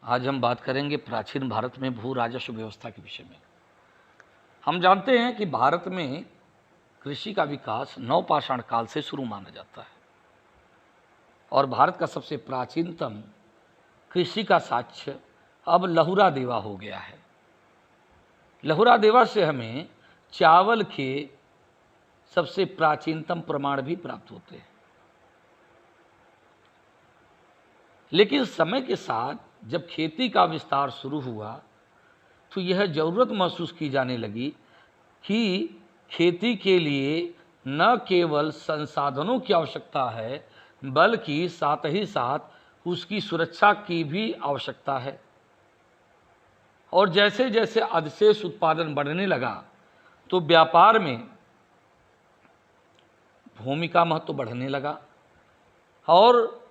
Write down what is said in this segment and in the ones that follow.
आज हम बात करेंगे प्राचीन भारत में भू राजस्व व्यवस्था के विषय में। हम जानते हैं कि भारत में कृषि का विकास नवपाषाण काल से शुरू माना जाता है और भारत का सबसे प्राचीनतम कृषि का साक्ष्य अब लहुरा देवा हो गया है। लहुरा देवा से हमें चावल के सबसे प्राचीनतम प्रमाण भी प्राप्त होते हैं। लेकिन समय के साथ जब खेती का विस्तार शुरू हुआ तो यह ज़रूरत महसूस की जाने लगी कि खेती के लिए न केवल संसाधनों की आवश्यकता है बल्कि साथ ही साथ उसकी सुरक्षा की भी आवश्यकता है। और जैसे जैसे अधिशेष उत्पादन बढ़ने लगा तो व्यापार में भूमि का महत्व बढ़ने लगा और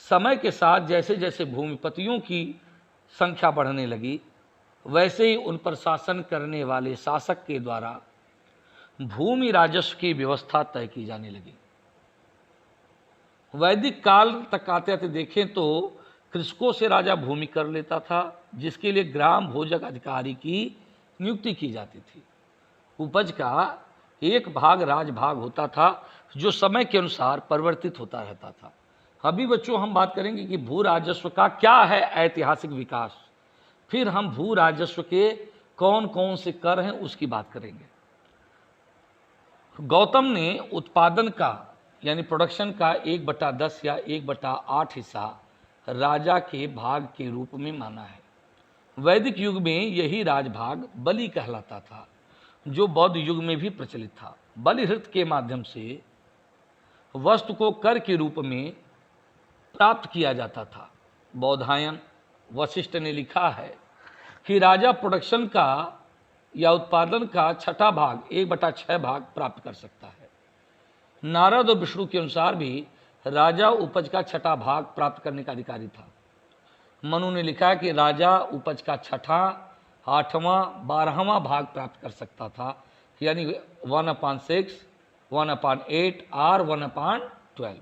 समय के साथ जैसे जैसे भूमिपतियों की संख्या बढ़ने लगी वैसे ही उन पर शासन करने वाले शासक के द्वारा भूमि राजस्व की व्यवस्था तय की जाने लगी। वैदिक काल तक आते आते देखें तो कृषकों से राजा भूमि कर लेता था, जिसके लिए ग्राम भोजक अधिकारी की नियुक्ति की जाती थी। उपज का एक भाग राजभाग होता था जो समय के अनुसार परिवर्तित होता रहता था। अभी बच्चों हम बात करेंगे कि भू राजस्व का क्या है ऐतिहासिक विकास, फिर हम भू राजस्व के कौन कौन से कर हैं उसकी बात करेंगे। गौतम ने उत्पादन का यानी प्रोडक्शन का 1/10 या 1/8 हिस्सा राजा के भाग के रूप में माना है। वैदिक युग में यही राजभाग बलि कहलाता था, जो बौद्ध युग में भी प्रचलित था। बलिहृत के माध्यम से वस्तु को कर के रूप में प्राप्त किया जाता था। बौधायन वशिष्ठ ने लिखा है कि राजा प्रोडक्शन का या उत्पादन का छठा भाग 1/6 भाग प्राप्त कर सकता है। नारद और विष्णु के अनुसार भी राजा उपज का छठा भाग प्राप्त करने का अधिकारी था। मनु ने लिखा है कि राजा उपज का छठा, 8वां, 12वां भाग प्राप्त कर सकता था, यानी 1/6, 1/8 और 1/12।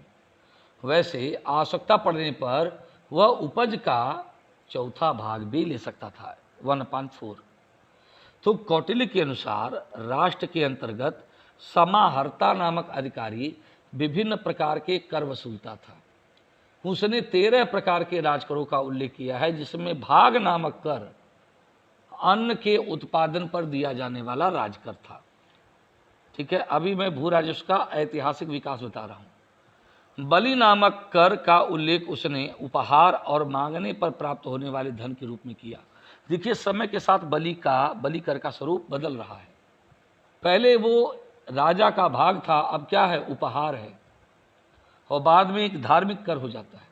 वैसे आवश्यकता पड़ने पर वह उपज का चौथा भाग भी ले सकता था, 1/4। तो कौटिल्य के अनुसार राष्ट्र के अंतर्गत समाहर्ता नामक अधिकारी विभिन्न प्रकार के कर वसूलता था। उसने 13 प्रकार के राजकरों का उल्लेख किया है, जिसमें भाग नामक कर अन्न के उत्पादन पर दिया जाने वाला राजकर था। ठीक है, अभी मैं भू राजस्व का ऐतिहासिक विकास बता रहा हूँ। बलि नामक कर का उल्लेख उसने उपहार और मांगने पर प्राप्त होने वाले धन के रूप में किया। देखिए, समय के साथ बलि कर का स्वरूप बदल रहा है। पहले वो राजा का भाग था, अब क्या है, उपहार है, और बाद में एक धार्मिक कर हो जाता है।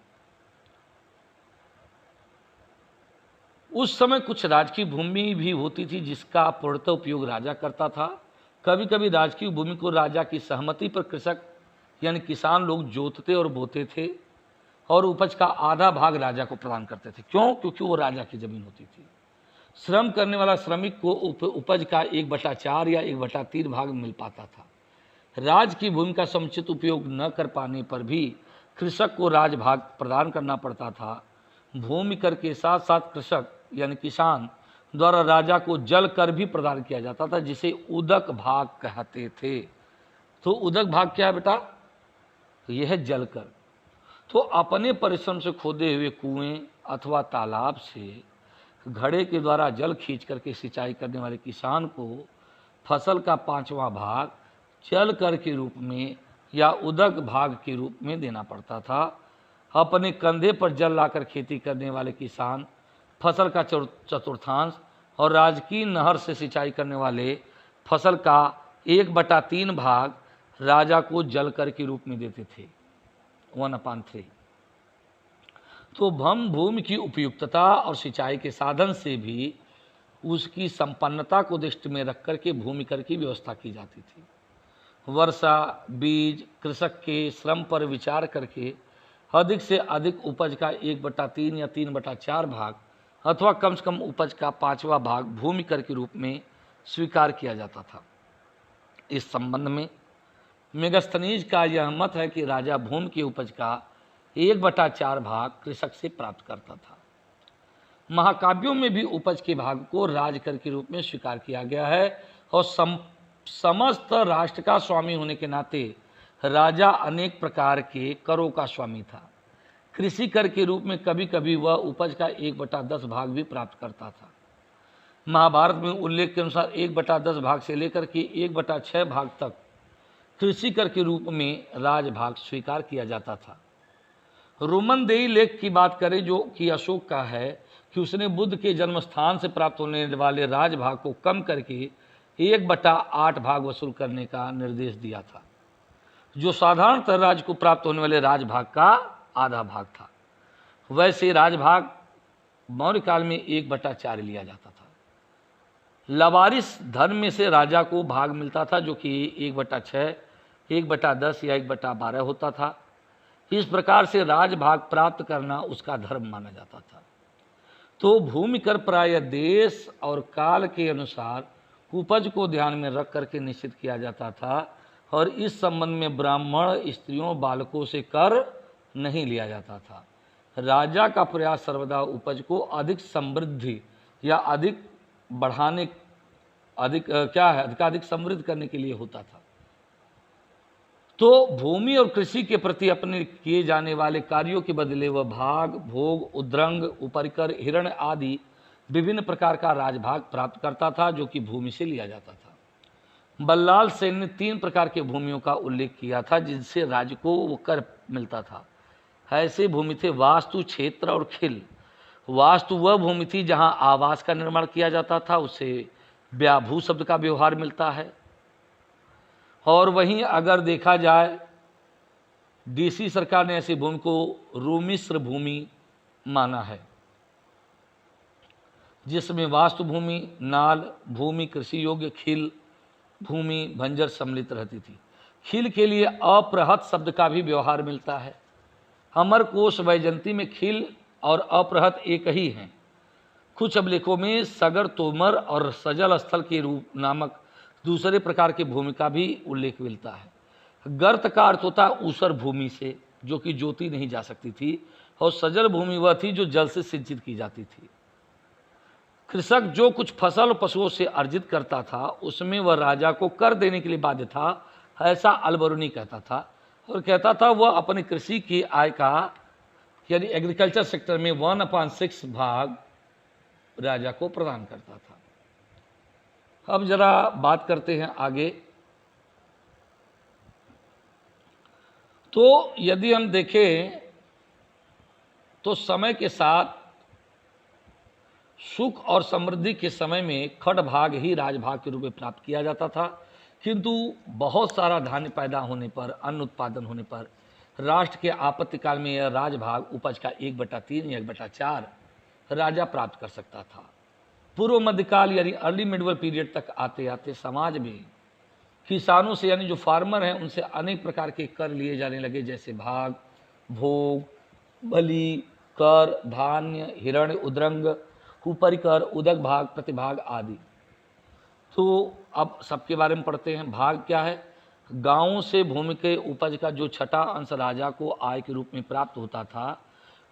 उस समय कुछ राजकीय भूमि भी होती थी जिसका पूर्णतः उपयोग राजा करता था। कभी कभी राजकीय भूमि को राजा की सहमति पर कृषक यानी किसान लोग जोतते और बोते थे और उपज का आधा भाग राजा को प्रदान करते थे। क्यों? क्योंकि वो राजा की जमीन होती थी। श्रम करने वाला श्रमिक को उपज का 1/4 या 1/3 भाग मिल पाता था। राज की भूमि का समुचित उपयोग न कर पाने पर भी कृषक को राजभाग प्रदान करना पड़ता था। भूमि कर के साथ साथ कृषक यानी किसान द्वारा राजा को जल कर भी प्रदान किया जाता था, जिसे उदक भाग कहते थे। तो उदक भाग क्या है बेटा? तो यह है जल कर। तो अपने परिश्रम से खोदे हुए कुएं अथवा तालाब से घड़े के द्वारा जल खींच करके सिंचाई करने वाले किसान को फसल का 5वां भाग जल कर के रूप में या उदक भाग के रूप में देना पड़ता था। अपने कंधे पर जल लाकर खेती करने वाले किसान फसल का चतुर्थांश और राजकीय नहर से सिंचाई करने वाले फसल का 1/3 भाग राजा को जल कर के रूप में देते थे, 1/3। तो हम भूमि की उपयुक्तता और सिंचाई के साधन से भी उसकी संपन्नता को दृष्टि में रख कर के भूमि कर की व्यवस्था की जाती थी। वर्षा, बीज, कृषक के श्रम पर विचार करके अधिक से अधिक उपज का 1/3 या 3/4 भाग अथवा कम से कम उपज का 5वां भाग भूमि कर के रूप में स्वीकार किया जाता था। इस संबंध में मेगास्थनीज का यह मत है कि राजा भूमि की उपज का 1/4 भाग कृषक से प्राप्त करता था। महाकाव्यों में भी उपज के भाग को राजकर के रूप में स्वीकार किया गया है और समस्त राष्ट्र का स्वामी होने के नाते राजा अनेक प्रकार के करों का स्वामी था। कृषि कर के रूप में कभी कभी वह उपज का 1/10 भाग भी प्राप्त करता था। महाभारत में उल्लेख के अनुसार 1/10 भाग से लेकर के 1/6 भाग तक कृषि कर के रूप में राजभाग स्वीकार किया जाता था। रोमन देई लेख की बात करें जो कि अशोक का है कि उसने बुद्ध के जन्म स्थान से प्राप्त होने वाले राजभाग को कम करके 1/8 भाग वसूल करने का निर्देश दिया था, जो साधारणतः राज्य को प्राप्त होने वाले राजभाग का आधा भाग था। वैसे राजभाग मौर्य काल में 1/4 लिया जाता था। लवारिस धन में से राजा को भाग मिलता था जो कि 1/6, 1/10 या 1/12 होता था। इस प्रकार से राजभाग प्राप्त करना उसका धर्म माना जाता था। तो भूमि कर प्राय देश और काल के अनुसार उपज को ध्यान में रख करके निश्चित किया जाता था और इस संबंध में ब्राह्मण, स्त्रियों, बालकों से कर नहीं लिया जाता था। राजा का प्रयास सर्वदा उपज को अधिक समृद्धि या अधिक बढ़ाने, अधिकाधिक समृद्ध करने के लिए होता था। तो भूमि और कृषि के प्रति अपने किए जाने वाले कार्यों के बदले वह भाग, भोग, उद्रंग, उपरिकर, हिरण आदि विभिन्न प्रकार का राजभाग प्राप्त करता था जो कि भूमि से लिया जाता था। बल्लाल सेन ने 3 प्रकार के भूमियों का उल्लेख किया था जिनसे राज्य को वो कर मिलता था। ऐसे भूमि थे वास्तु, क्षेत्र और खिल। वास्तु वह भूमि थी जहाँ आवास का निर्माण किया जाता था, उससे व्याभू शब्द का व्यवहार मिलता है। और वहीं अगर देखा जाए डीसी सरकार ने ऐसी भूमि को रूमिश्र भूमि माना है जिसमें वास्तु भूमि, नाल भूमि, कृषि योग्य खिल भूमि, बंजर सम्मिलित रहती थी। खिल के लिए अप्रहत शब्द का भी व्यवहार मिलता है। अमरकोश वैजंती में खिल और अप्रहत एक ही हैं। कुछ अभिलेखों में सगर, तोमर और सजल स्थल के रूप नामक दूसरे प्रकार की भूमि का भी उल्लेख मिलता है। गर्त का अर्थ होता है ऊसर भूमि से जो कि जोती नहीं जा सकती थी और सजल भूमि वह थी जो जल से सिंचित की जाती थी। कृषक जो कुछ फसल पशुओं से अर्जित करता था उसमें वह राजा को कर देने के लिए बाध्य था, ऐसा अलबरूनी कहता था और कहता था वह अपनी कृषि की आय का यानी एग्रीकल्चर सेक्टर में 1/6 भाग राजा को प्रदान करता था। अब जरा बात करते हैं आगे। तो यदि हम देखें तो समय के साथ सुख और समृद्धि के समय में खड़ भाग ही राजभाग के रूप में प्राप्त किया जाता था, किंतु बहुत सारा धान्य पैदा होने पर, अन्न उत्पादन होने पर राष्ट्र के आपत्ति काल में यह राजभाग उपज का 1/3 या 1/4 राजा प्राप्त कर सकता था। पूर्व मध्यकाल यानी अर्ली मिडवल पीरियड तक आते आते समाज में किसानों से यानी जो फार्मर हैं उनसे अनेक प्रकार के कर लिए जाने लगे, जैसे भाग, भोग, बलि, कर, धान्य, हिरण, उद्रंग, उपरिकर, उदक भाग, प्रतिभाग आदि। तो अब सबके बारे में पढ़ते हैं। भाग क्या है? गांवों से भूमि के उपज का जो छठा अंश राजा को आय के रूप में प्राप्त होता था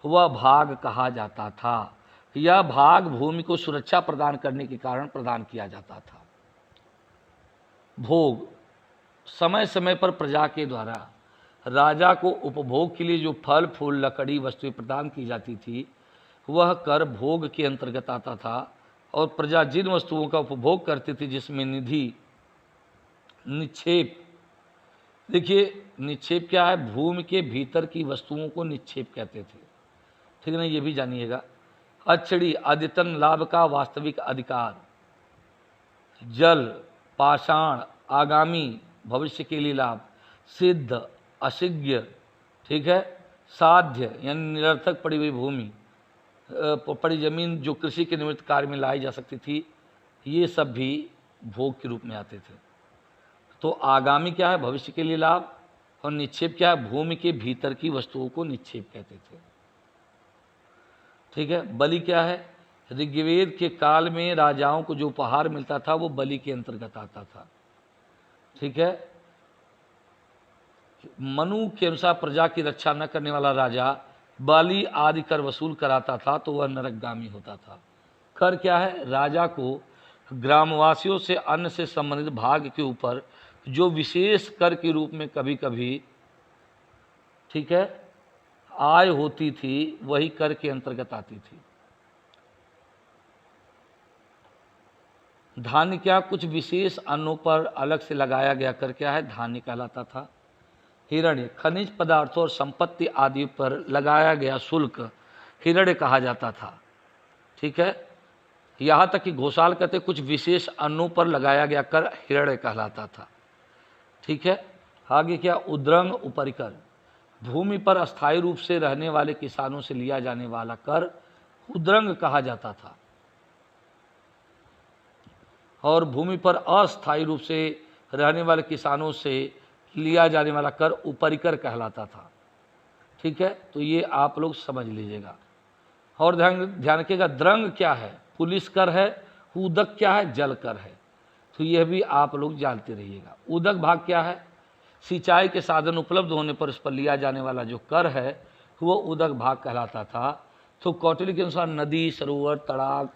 वह भाग कहा जाता था। यह भाग भूमि को सुरक्षा प्रदान करने के कारण प्रदान किया जाता था। भोग, समय समय पर प्रजा के द्वारा राजा को उपभोग के लिए जो फल, फूल, लकड़ी वस्तुएं प्रदान की जाती थी वह कर भोग के अंतर्गत आता था और प्रजा जिन वस्तुओं का उपभोग करती थी जिसमें निधि, निक्षेप, देखिए निक्षेप क्या है? भूमि के भीतर की वस्तुओं को निक्षेप कहते थे, ठीक है ना, ये भी जानिएगा। अक्षड़ी, अद्यतन लाभ का वास्तविक अधिकार। जल, पाषाण, आगामी, भविष्य के लिए लाभ। सिद्ध, असिज्ञ, ठीक है। साध्य यानी निरर्थक पड़ी हुई भूमि, पड़ी जमीन जो कृषि के निमित्त कार्य में लाई जा सकती थी, ये सब भी भोग के रूप में आते थे। तो आगामी क्या है? भविष्य के लिए लाभ। और निक्षेप क्या है? भूमि के भीतर की वस्तुओं को निक्षेप कहते थे, ठीक है। बलि क्या है? ऋग्वेद के काल में राजाओं को जो उपहार मिलता था वो बलि के अंतर्गत आता था, ठीक है। मनु के अनुसार प्रजा की रक्षा न करने वाला राजा बाली आदि कर वसूल कराता था तो वह नरकगामी होता था। कर क्या है? राजा को ग्रामवासियों से अन्न से संबंधित भाग के ऊपर जो विशेष कर के रूप में कभी कभी, ठीक है, आय होती थी, वही कर के अंतर्गत आती थी। धान्य क्या? कुछ विशेष अन्नों पर अलग से लगाया गया कर क्या है? धान्य कहलाता था। हिरण्य खनिज पदार्थों और संपत्ति आदि पर लगाया गया शुल्क हिरण्य कहा जाता था। ठीक है, यहाँ तक कि घोषाल कहते कुछ विशेष अन्नों पर लगाया गया कर हिरण्य कहलाता था। ठीक है, आगे क्या? उद्रंग उपरिकर, भूमि पर अस्थायी रूप से रहने वाले किसानों से लिया जाने वाला कर उद्रंग कहा जाता था, और भूमि पर अस्थायी रूप से रहने वाले किसानों से लिया जाने वाला कर उपरिकर कहलाता था। ठीक है, तो ये आप लोग समझ लीजिएगा। और ध्यान रखिएगा, द्रंग क्या है? पुलिस कर है। उदक क्या है? जल कर है। तो यह भी आप लोग जानते रहिएगा। उदक भाग क्या है? सिंचाई के साधन उपलब्ध होने पर उस पर लिया जाने वाला जो कर है वो उदक भाग कहलाता था। तो कौटिल्य के अनुसार नदी, सरोवर, तड़ाग,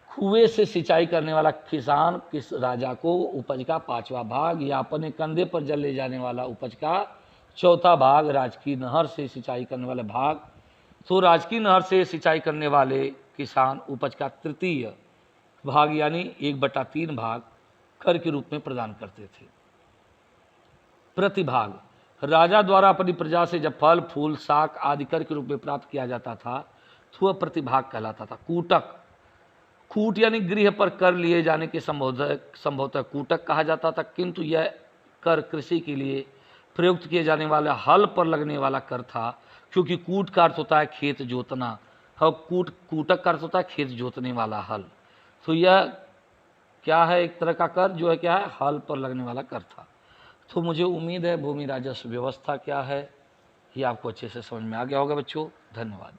कुएं से सिंचाई करने वाला किसान किस राजा को उपज का 5वां भाग, या अपने कंधे पर जल ले जाने वाला उपज का 4था भाग, राजकीय नहर से सिंचाई करने वाले भाग, तो राजकीय नहर से सिंचाई करने वाले किसान उपज का 3य भाग यानी 1/3 भाग कर के रूप में प्रदान करते थे। प्रतिभाग, राजा द्वारा अपनी प्रजा से जब फल, फूल, शाक आदि कर के रूप में प्राप्त किया जाता था तो वह प्रतिभाग कहलाता था। कूटक, कूट यानी गृह पर कर लिए जाने के संभवतः कूटक कहा जाता था, किंतु यह कर कृषि के लिए प्रयुक्त किए जाने वाले हल पर लगने वाला कर था, क्योंकि कूट का अर्थ होता है खेत जोतना और कूटक का अर्थ होता है खेत जोतने वाला हल। तो यह क्या है? एक तरह का कर जो है क्या है? हल पर लगने वाला कर था। तो मुझे उम्मीद है भूमि राजस्व व्यवस्था क्या है ये आपको अच्छे से समझ में आ गया होगा बच्चों। धन्यवाद।